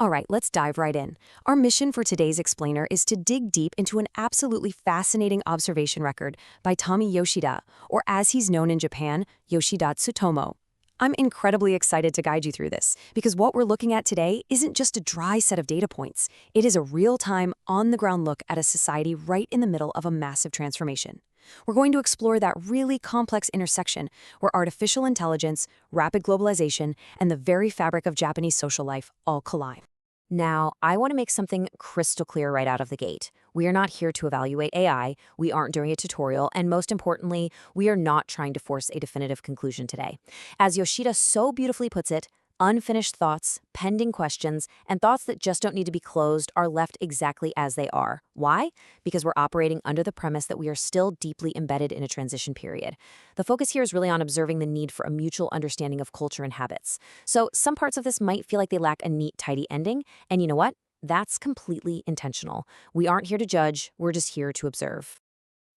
All right, let's dive right in. Our mission for today's explainer is to dig deep into an absolutely fascinating observation record by Tommy Yoshida, or as he's known in Japan, Yoshida Tsutomu. I'm incredibly excited to guide you through this, because what we're looking at today isn't just a dry set of data points. It is a real-time, on-the-ground look at a society right in the middle of a massive transformation. We're going to explore that really complex intersection where artificial intelligence, rapid globalization, and the very fabric of Japanese social life all collide. Now, I want to make something crystal clear right out of the gate. We are not here to evaluate AI, we aren't doing a tutorial, and most importantly, we are not trying to force a definitive conclusion today. As Yoshida so beautifully puts it, unfinished thoughts, pending questions, and thoughts that just don't need to be closed are left exactly as they are. Why? Because we're operating under the premise that we are still deeply embedded in a transition period. The focus here is really on observing the need for a mutual understanding of culture and habits. So some parts of this might feel like they lack a neat, tidy ending, and you know what? That's completely intentional. We aren't here to judge, we're just here to observe.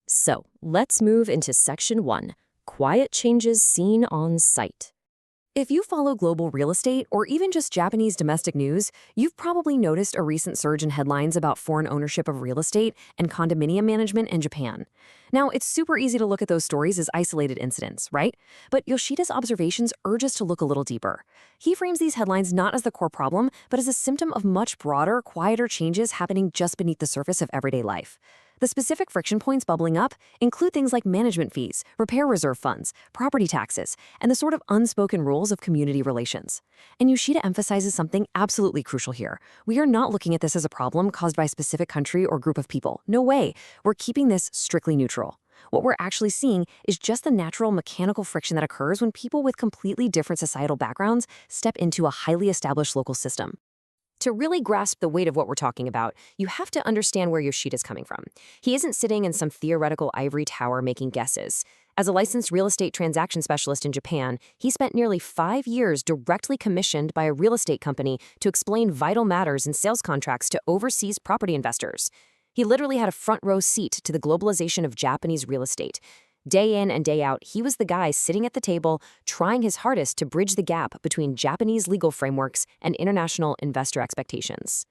So let's move into Section 1, Quiet Changes Seen on Site. If you follow global real estate or even just Japanese domestic news, you've probably noticed a recent surge in headlines about foreign ownership of real estate and condominium management in Japan. Now, it's super easy to look at those stories as isolated incidents, right? But Yoshida's observations urge us to look a little deeper. He frames these headlines not as the core problem, but as a symptom of much broader, quieter changes happening just beneath the surface of everyday life. The specific friction points bubbling up include things like management fees, repair reserve funds, property taxes, and the sort of unspoken rules of community relations. And Yoshida emphasizes something absolutely crucial here. We are not looking at this as a problem caused by a specific country or group of people. No way. We're keeping this strictly neutral. What we're actually seeing is just the natural mechanical friction that occurs when people with completely different societal backgrounds step into a highly established local system. To really grasp the weight of what we're talking about, you have to understand where Yoshida's coming from. He isn't sitting in some theoretical ivory tower making guesses. As a licensed real estate transaction specialist in Japan, he spent nearly 5 years directly commissioned by a real estate company to explain vital matters in sales contracts to overseas property investors. He literally had a front row seat to the globalization of Japanese real estate. Day in and day out, he was the guy sitting at the table, trying his hardest to bridge the gap between Japanese legal frameworks and international investor expectations.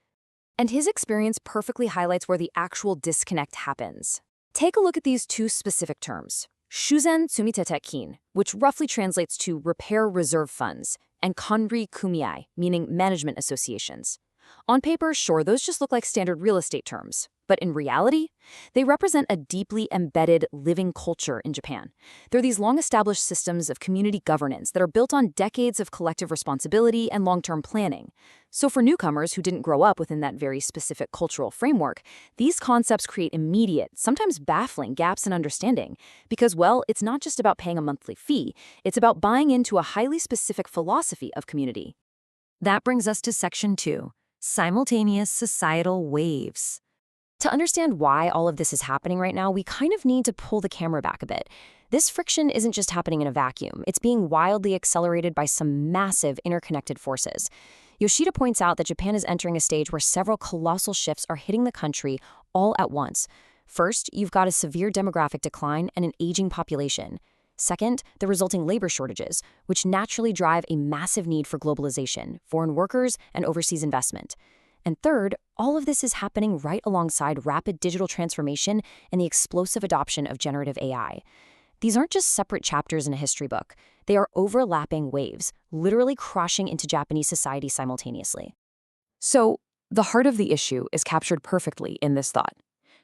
And his experience perfectly highlights where the actual disconnect happens. Take a look at these two specific terms: Shuzen Tsumitete Kin, which roughly translates to repair reserve funds, and Kanri Kumiai, meaning management associations. On paper, sure, those just look like standard real estate terms. But in reality, they represent a deeply embedded living culture in Japan. They're these long-established systems of community governance that are built on decades of collective responsibility and long-term planning. So for newcomers who didn't grow up within that very specific cultural framework, these concepts create immediate, sometimes baffling gaps in understanding. Because, well, it's not just about paying a monthly fee, it's about buying into a highly specific philosophy of community. That brings us to Section 2, Simultaneous Societal Waves. To understand why all of this is happening right now, we kind of need to pull the camera back a bit. This friction isn't just happening in a vacuum. It's being wildly accelerated by some massive interconnected forces. Yoshida points out that Japan is entering a stage where several colossal shifts are hitting the country all at once. First, you've got a severe demographic decline and an aging population. Second, the resulting labor shortages, which naturally drive a massive need for globalization, foreign workers, and overseas investment. And third, all of this is happening right alongside rapid digital transformation and the explosive adoption of generative AI. These aren't just separate chapters in a history book. They are overlapping waves, literally crashing into Japanese society simultaneously. So, the heart of the issue is captured perfectly in this thought.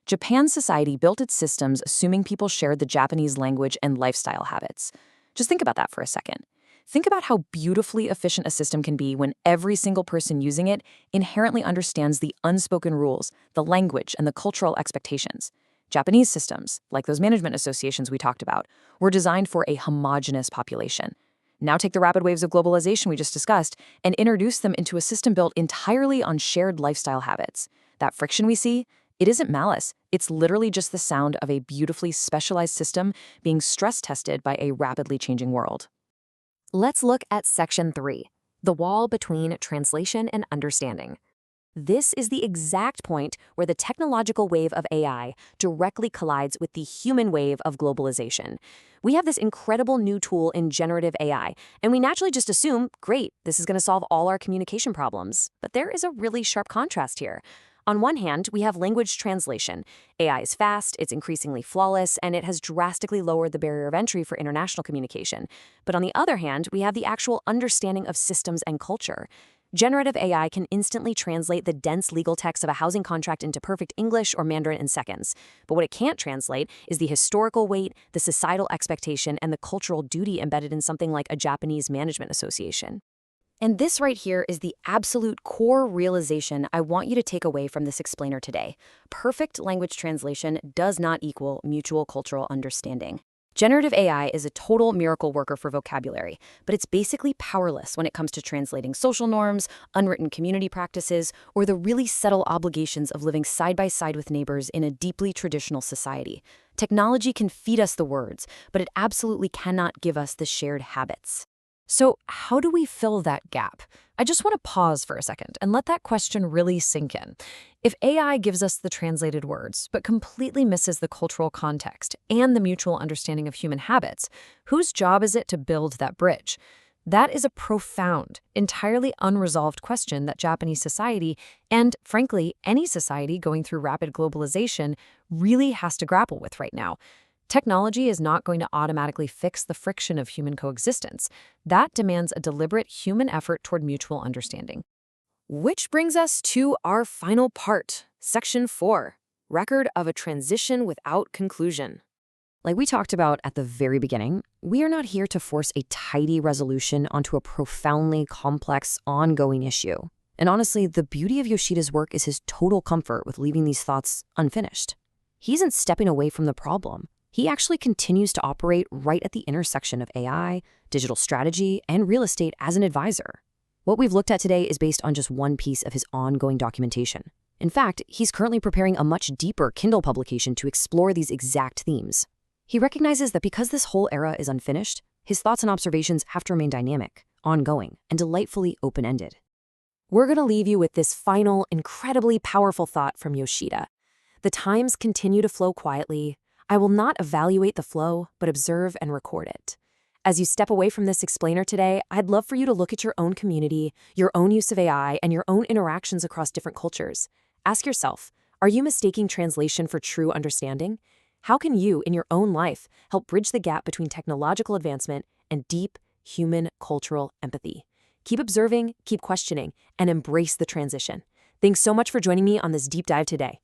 Japan's society built its systems assuming people shared the Japanese language and lifestyle habits. Just think about that for a second. Think about how beautifully efficient a system can be when every single person using it inherently understands the unspoken rules, the language, and the cultural expectations. Japanese systems, like those management associations we talked about, were designed for a homogeneous population. Now take the rapid waves of globalization we just discussed and introduce them into a system built entirely on shared lifestyle habits. That friction we see, it isn't malice. It's literally just the sound of a beautifully specialized system being stress-tested by a rapidly changing world. Let's look at Section 3, the wall between translation and understanding. This is the exact point where the technological wave of AI directly collides with the human wave of globalization. We have this incredible new tool in generative AI, and we naturally just assume, great, this is going to solve all our communication problems. But there is a really sharp contrast here. On one hand, we have language translation. AI is fast, it's increasingly flawless, and it has drastically lowered the barrier of entry for international communication. But on the other hand, we have the actual understanding of systems and culture. Generative AI can instantly translate the dense legal text of a housing contract into perfect English or Mandarin in seconds. But what it can't translate is the historical weight, the societal expectation, and the cultural duty embedded in something like a Japanese management association. And this right here is the absolute core realization I want you to take away from this explainer today. Perfect language translation does not equal mutual cultural understanding. Generative AI is a total miracle worker for vocabulary, but it's basically powerless when it comes to translating social norms, unwritten community practices, or the really subtle obligations of living side by side with neighbors in a deeply traditional society. Technology can feed us the words, but it absolutely cannot give us the shared habits. So, how do we fill that gap? I just want to pause for a second and let that question really sink in. If AI gives us the translated words, but completely misses the cultural context and the mutual understanding of human habits, whose job is it to build that bridge? That is a profound, entirely unresolved question that Japanese society, and frankly, any society going through rapid globalization, really has to grapple with right now. Technology is not going to automatically fix the friction of human coexistence. That demands a deliberate human effort toward mutual understanding. Which brings us to our final part, Section 4, Record of a Transition Without Conclusion. Like we talked about at the very beginning, we are not here to force a tidy resolution onto a profoundly complex, ongoing issue. And honestly, the beauty of Yoshida's work is his total comfort with leaving these thoughts unfinished. He isn't stepping away from the problem. He actually continues to operate right at the intersection of AI, digital strategy, and real estate as an advisor. What we've looked at today is based on just one piece of his ongoing documentation. In fact, he's currently preparing a much deeper Kindle publication to explore these exact themes. He recognizes that because this whole era is unfinished, his thoughts and observations have to remain dynamic, ongoing, and delightfully open-ended. We're going to leave you with this final, incredibly powerful thought from Yoshida. The times continue to flow quietly. I will not evaluate the flow, but observe and record it. As you step away from this explainer today, I'd love for you to look at your own community, your own use of AI, and your own interactions across different cultures. Ask yourself, are you mistaking translation for true understanding? How can you, in your own life, help bridge the gap between technological advancement and deep human cultural empathy? Keep observing, keep questioning, and embrace the transition. Thanks so much for joining me on this deep dive today.